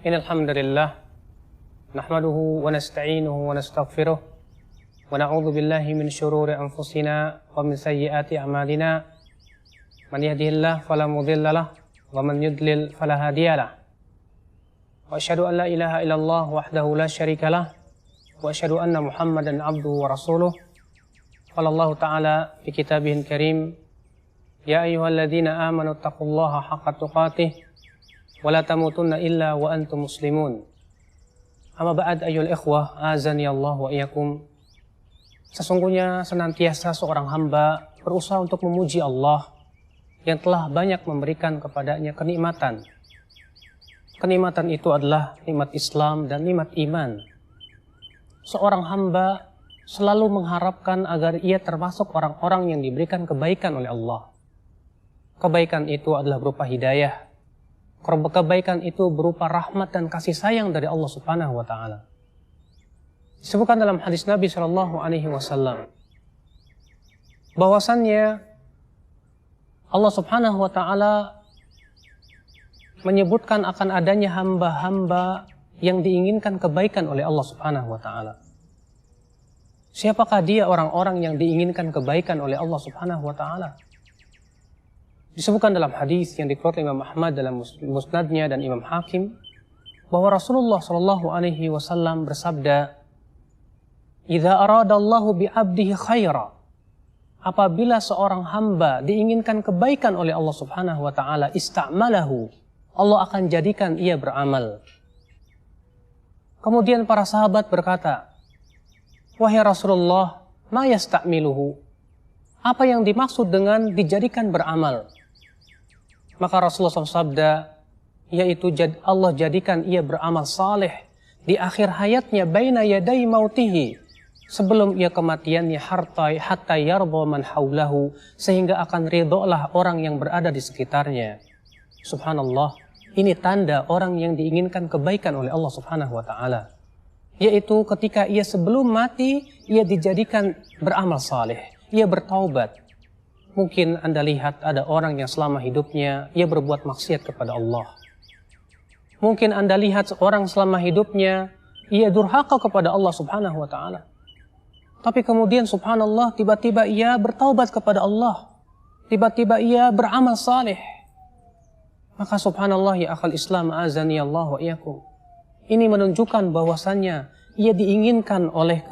Innal hamdalillah nahmaduhu wa nasta'inuhu wa nastaghfiruh wa na'udzu billahi min shururi anfusina wa min sayyiati a'malina. Man yahdihillahu fala mudilla lahu wa man yudlil fala hadiya lahu. Wa asyhadu an la ilaha illallah wahdahu la syarika lahu wa asyhadu anna Muhammadan abduhu wa rasuluh. Qala Allah ta'ala fi kitabihil karim, ya ayyuhalladzina amanu taqullaha haqqa tuqatih wala tamutunna illa wa antum muslimun. Amma ba'd ayyuhal ikhwah, azani Allah wa iyyakum. Sesungguhnya senantiasa seorang hamba berusaha untuk memuji Allah yang telah banyak memberikan kepadanya kenikmatan. Kenikmatan itu adalah nikmat Islam dan nikmat iman. Seorang hamba selalu mengharapkan agar ia termasuk orang-orang yang diberikan kebaikan oleh Allah. Kebaikan itu adalah berupa hidayah. Kebaikan itu berupa rahmat dan kasih sayang dari Allah Subhanahu wa Ta'ala. Disebutkan dalam hadis Nabi Shallallahu Alaihi Wasallam bahwasannya Allah Subhanahu wa Ta'ala menyebutkan akan adanya hamba-hamba yang diinginkan kebaikan oleh Allah Subhanahu wa Ta'ala. Siapakah dia orang-orang yang diinginkan kebaikan oleh Allah Subhanahu wa Ta'ala? Disebutkan dalam hadis yang dikeluarkan Imam Ahmad dalam musnadnya dan Imam Hakim bahwa Rasulullah Shallallahu Alaihi Wasallam bersabda, "Idza aradallahu bi'abdihi khaira." Apabila seorang hamba diinginkan kebaikan oleh Allah Subhanahu wa Ta'ala, ista'malahu, Allah akan jadikan ia beramal. Kemudian para sahabat berkata, "Wahai Rasulullah, ma yasta'miluhu?" Apa yang dimaksud dengan dijadikan beramal? Maka Rasulullah SAW sabda, yaitu Allah jadikan ia beramal saleh di akhir hayatnya, baina yadai mautihi, sebelum ia kematiannya, hatta yarda man haulahu, sehingga akan ridholah orang yang berada di sekitarnya. Subhanallah, ini tanda orang yang diinginkan kebaikan oleh Allah Subhanahu wa Ta'ala, yaitu ketika ia sebelum mati ia dijadikan beramal saleh, ia bertaubat. Mungkin Anda lihat ada orang yang selama hidupnya ia berbuat maksiat kepada Allah. Mungkin Anda lihat seorang selama hidupnya ia durhaka kepada Allah Subhanahu wa Ta'ala. Tapi kemudian subhanallah, tiba-tiba ia bertaubat kepada Allah. Tiba-tiba ia beramal saleh. Maka subhanallah ya akhal Islam, azani Allah wa iyyakum. Ini menunjukkan bahwasannya ia diinginkan oleh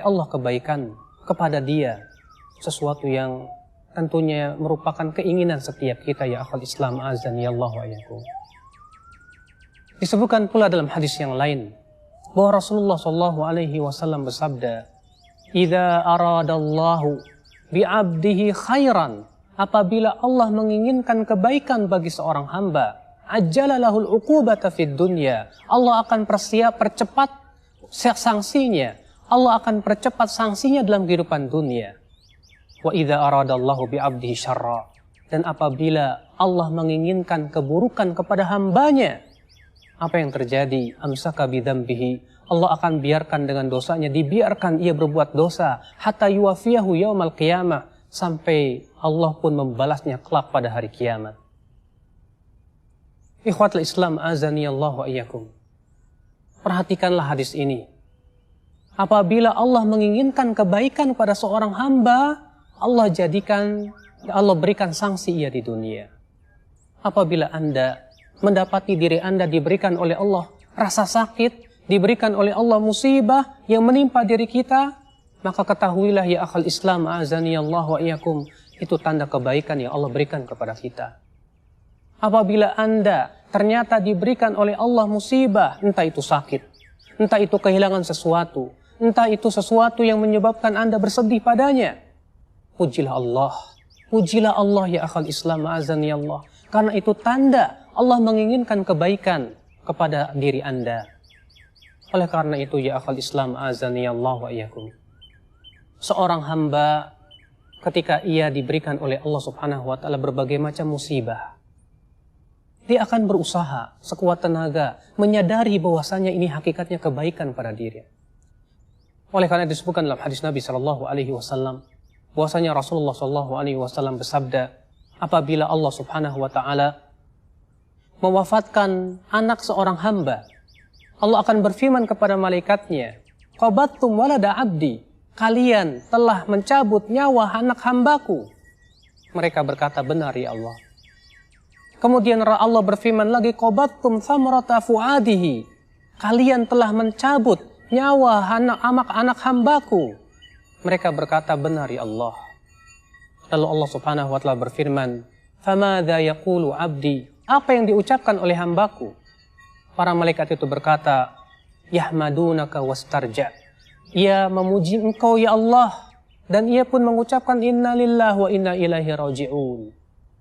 Allah kebaikan kepada dia. Sesuatu yang tentunya merupakan keinginan setiap kita ya akhal Islam, azani Allah wa iyyakum. Disebutkan pula dalam hadis yang lain bahwa Rasulullah sallallahu alaihi wasallam bersabda, "Idza aradallahu bi'abdihi khairan." Apabila Allah menginginkan kebaikan bagi seorang hamba, ajjala lahul uqubata fid dunya. Allah akan percepat sanksinya. Allah akan percepat sanksinya dalam kehidupan dunia. Wa idza aradallahu bi'abdihi syarra. Dan apabila Allah menginginkan keburukan kepada hambanya, apa yang terjadi? Amsaka bidzambihi. Allah akan biarkan dengan dosanya, dibiarkan ia berbuat dosa, hatta yuwafiyahu yaumal qiyamah, sampai Allah pun membalasnya kelak pada hari kiamat. Ikhwatul Islam, azani Allah wa iyyakum. Perhatikanlah hadis ini. Apabila Allah menginginkan kebaikan pada seorang hamba, Allah berikan sanksi ia di dunia. Apabila Anda mendapati diri Anda diberikan oleh Allah rasa sakit, diberikan oleh Allah musibah yang menimpa diri kita, maka ketahuilah ya akhal Islam, azani Allah wa iyyakum, itu tanda kebaikan yang Allah berikan kepada kita. Apabila Anda ternyata diberikan oleh Allah musibah, entah itu sakit, entah itu kehilangan sesuatu, entah itu sesuatu yang menyebabkan Anda bersedih padanya, pujilah Allah ya akhal Islam, azani Allah. Karena itu tanda Allah menginginkan kebaikan kepada diri Anda. Oleh karena itu ya akhal Islam, azani Allah wa iyyakum. Seorang hamba ketika ia diberikan oleh Allah Subhanahu wa Ta'ala berbagai macam musibah, dia akan berusaha sekuat tenaga menyadari bahwasanya ini hakikatnya kebaikan pada diri. Oleh karena disebutkan dalam hadis Nabi Shallallahu Alaihi Wasallam bahwasanya Rasulullah Shallallahu Alaihi Wasallam bersabda, apabila Allah Subhanahu Wa Taala mewafatkan anak seorang hamba, Allah akan berfirman kepada malaikatnya, qabattum walada abdi, kalian telah mencabut nyawa anak hambaku. Mereka berkata, benar ya Allah. Kemudian Allah berfirman lagi, qabattum thamrata fuadihi, kalian telah mencabut nyawa anak hambaku. Mereka berkata, benar ya Allah. Lalu Allah subhanahu wa ta'ala berfirman, famadha yaqulu abdi, apa yang diucapkan oleh hambaku? Para malaikat itu berkata, yahmadunaka wastarja, ia memuji engkau ya Allah, dan ia pun mengucapkan inna lillahi wa inna ilaihi raji'un.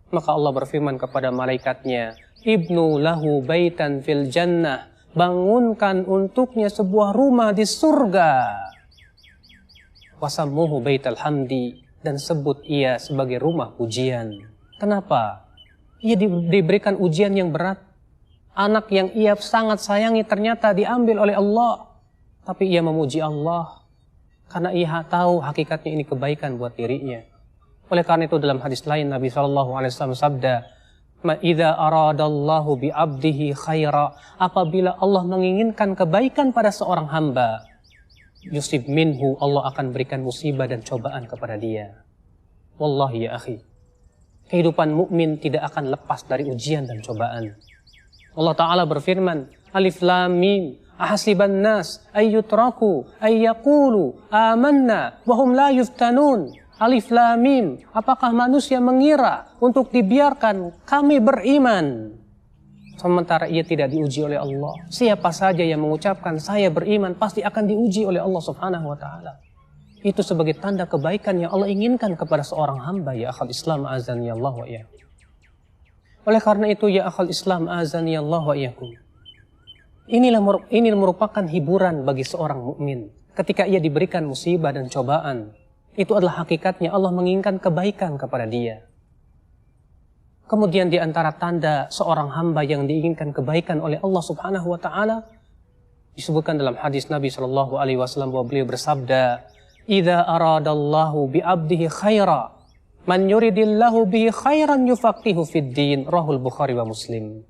Maka Allah berfirman kepada malaikatnya, ibnu lahu baitan fil jannah, bangunkan untuknya sebuah rumah di surga. Wasammuhu baital hamdi, dan sebut ia sebagai rumah pujian. Kenapa? Ia diberikan ujian yang berat. Anak yang ia sangat sayangi ternyata diambil oleh Allah. Tapi ia memuji Allah karena ia tahu hakikatnya ini kebaikan buat dirinya. Oleh karena itu dalam hadis lain Nabi SAW sabda, "Idza aradallahu bi 'abdihi khaira", apabila Allah menginginkan kebaikan pada seorang hamba, yusib minhu, Allah akan berikan musibah dan cobaan kepada dia. Wallahi ya akhi, kehidupan mukmin tidak akan lepas dari ujian dan cobaan. Allah Ta'ala berfirman, Alif Lam Mim, ahasiban nas ayyutraku ayyaqulu amanna wahum la yuftanun. Alif Lam Mim, apakah manusia mengira untuk dibiarkan kami beriman, sementara ia tidak diuji oleh Allah? Siapa saja yang mengucapkan saya beriman pasti akan diuji oleh Allah Subhanahu wa Ta'ala. Itu sebagai tanda kebaikan yang Allah inginkan kepada seorang hamba. Ya akhal Islam azani Allah wa iyyakum. Oleh karena itu ya akhal Islam azani Allah wa iyyakum, ini merupakan hiburan bagi seorang mukmin ketika ia diberikan musibah dan cobaan. Itu adalah hakikatnya Allah menginginkan kebaikan kepada dia. Kemudian di antara tanda seorang hamba yang diinginkan kebaikan oleh Allah Subhanahu wa Ta'ala, disebutkan dalam hadis Nabi SAW bahwa beliau bersabda, "Idza aradallahu bi 'abdihi khaira, man yuridillahu bihi khairan yufaqihu fid din." Rahul Bukhari wa Muslim.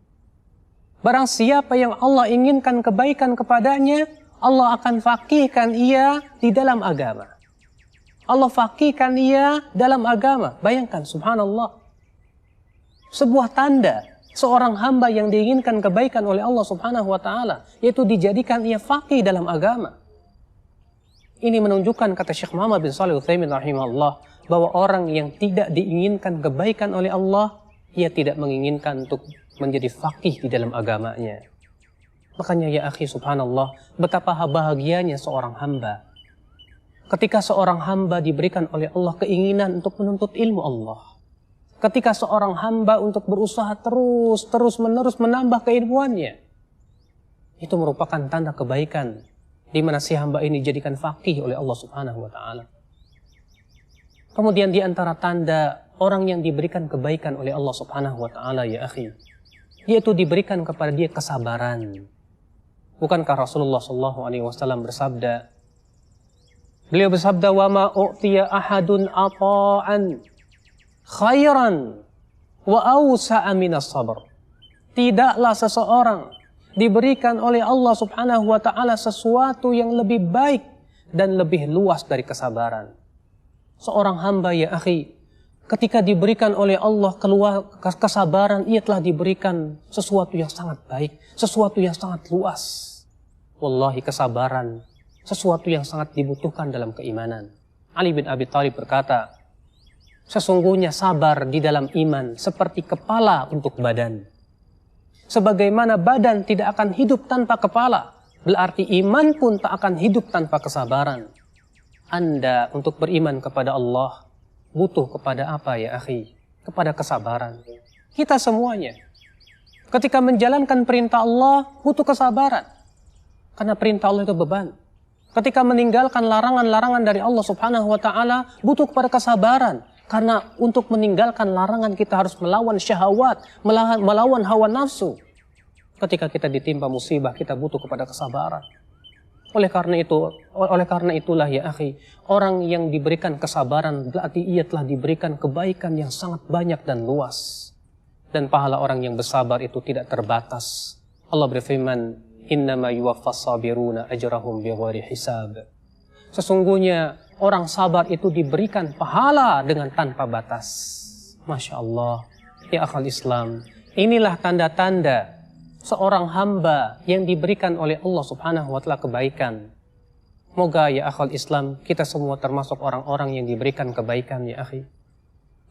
Barang siapa yang Allah inginkan kebaikan kepadanya, Allah akan faqihkan ia di dalam agama. Allah faqihkan ia dalam agama. Bayangkan, subhanallah. Sebuah tanda seorang hamba yang diinginkan kebaikan oleh Allah Subhanahu wa Ta'ala, yaitu dijadikan ia faqih dalam agama. Ini menunjukkan, kata Syekh Muhammad bin Shalih Al-Utsaimin rahimahullah, bahwa orang yang tidak diinginkan kebaikan oleh Allah, ia tidak menginginkan untuk menjadi faqih di dalam agamanya. Makanya ya akhi, subhanallah, betapa bahagianya seorang hamba ketika seorang hamba diberikan oleh Allah keinginan untuk menuntut ilmu Allah. Ketika seorang hamba untuk berusaha terus-menerus menambah keilmuannya. Itu merupakan tanda kebaikan di mana si hamba ini dijadikan faqih oleh Allah Subhanahu wa Ta'ala. Kemudian di antara tanda orang yang diberikan kebaikan oleh Allah Subhanahu wa Ta'ala ya akhi, yaitu diberikan kepada dia kesabaran. Bukankah Rasulullah SAW bersabda, beliau bersabda, "Wa ma u'tiya ahadun ata'an khairan wa awsa'a minas sabr." Tidaklah seseorang diberikan oleh Allah Subhanahu wa Ta'ala sesuatu yang lebih baik dan lebih luas dari kesabaran. Seorang hamba ya akhi, ketika diberikan oleh Allah kesabaran, ia telah diberikan sesuatu yang sangat baik, sesuatu yang sangat luas. Wallahi, kesabaran sesuatu yang sangat dibutuhkan dalam keimanan. Ali bin Abi Thalib berkata, sesungguhnya sabar di dalam iman seperti kepala untuk badan. Sebagaimana badan tidak akan hidup tanpa kepala, berarti iman pun tak akan hidup tanpa kesabaran. Anda untuk beriman kepada Allah butuh kepada apa ya akhi? Kepada kesabaran. Kita semuanya ketika menjalankan perintah Allah butuh kesabaran. Karena perintah Allah itu beban. Ketika meninggalkan larangan-larangan dari Allah Subhanahu wa Ta'ala butuh kepada kesabaran. Karena untuk meninggalkan larangan kita harus melawan syahwat, melawan hawa nafsu. Ketika kita ditimpa musibah, kita butuh kepada kesabaran. Oleh karena itulah ya akhi, orang yang diberikan kesabaran berarti ia telah diberikan kebaikan yang sangat banyak dan luas. Dan pahala orang yang bersabar itu tidak terbatas. Allah berfirman, innama yuwaffas sabiruna ajrahum bighairi hisab. Sesungguhnya orang sabar itu diberikan pahala dengan tanpa batas. Masya Allah. Ya akhal Islam, inilah tanda-tanda seorang hamba yang diberikan oleh Allah subhanahu wa ta'ala kebaikan. Moga ya akhal Islam, kita semua termasuk orang-orang yang diberikan kebaikan ya akhi.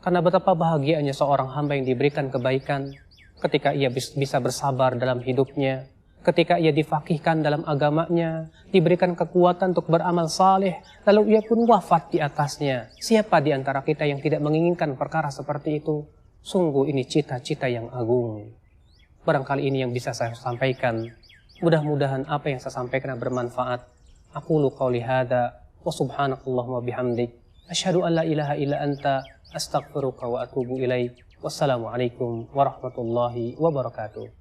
Karena betapa bahagianya seorang hamba yang diberikan kebaikan ketika ia bisa bersabar dalam hidupnya, ketika ia difaqihkan dalam agamanya, diberikan kekuatan untuk beramal saleh, lalu ia pun wafat di atasnya. Siapa di antara kita yang tidak menginginkan perkara seperti itu? Sungguh ini cita-cita yang agung. Barangkali ini yang bisa saya sampaikan. Mudah-mudahan apa yang saya sampaikan bermanfaat. Aqulu qawli hadza wa subhanakallahumma bihamdik asyhadu an la ilaha illa anta astaghfiruka wa atubu ilaik. Wassalamualaikum warahmatullahi wabarakatuh.